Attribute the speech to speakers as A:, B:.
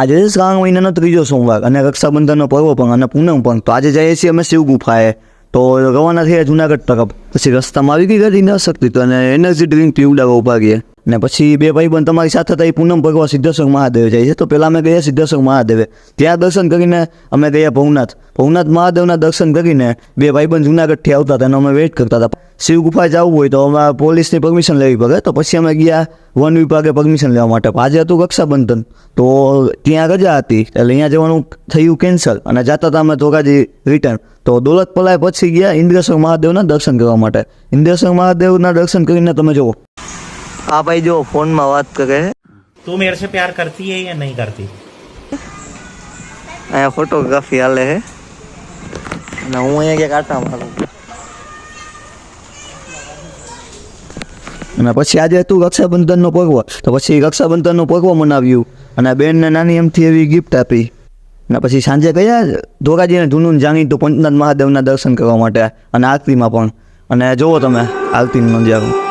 A: આજે છે શ્રાવણ મહિનાનો 3જો સોમવાર અને રક્ષાબંધનનો પર્વ પણ અને પૂનમ પણ. તો આજે જઈએ છીએ અમે શિવ ગુફાએ. તો રવાના થયા જુનાગઢ તરફ. પછી રસ્તામાં આવી ગઈ ગાડી ન શકતી તો અને એનર્જી ડ્રિંક પીવડાવવા ઉભા ગયા. ને પછી બે ભાઈબંધ તમારી સાથે હતા એ પૂનમ ભગવા સિદ્ધેશ્વર મહાદેવ જાય છે. તો પહેલાં અમે ગયા સિદ્ધેશ્વર મહાદેવે. ત્યાં દર્શન કરીને અમે ગયા ભવનાથ મહાદેવના દર્શન કરીને બે ભાઈબંધ જુનાગઢથી આવતા હતા અને અમે વેઇટ કરતા હતા. શિવ ગુફાએ જવું હોય તો અમારે પોલીસની પરમિશન લેવી પડે. તો પછી અમે ગયા વન વિભાગે પરમિશન લેવા માટે. આજે હતું રક્ષાબંધન તો ત્યાં રજા હતી એટલે અહીંયા જવાનું થયું કેન્સલ અને જતા હતા અમે ધોરાજી રિટર્ન. તો દોલત પલાય પછી ગયા ઇન્દ્રેશ્વર મહાદેવના દર્શન કરવા માટે. ઇન્દ્રેશ્વર મહાદેવના દર્શન કરીને તમે જુઓ આ ભાઈ જો ફોનમાં વાત કરે.
B: તું मेरे से प्यार करती है या नहीं करती?
A: અહીંયા ફોટોગ્રાફી હાલે છે અને હું અહીંયા ક્યાંક આટા મારું. અને પછી આજે હતું રક્ષાબંધનનો પર્વ. તો પછી રક્ષાબંધનનું પર્વ મનાવ્યું અને બેનને નાની એમથી એવી ગિફ્ટ આપી. અને પછી સાંજે ગયા ધોરાજીને જૂનું જાણીતું પંચનાથ મહાદેવના દર્શન કરવા માટે અને આરતીમાં પણ. અને જુઓ તમે આરતીનો નજારો.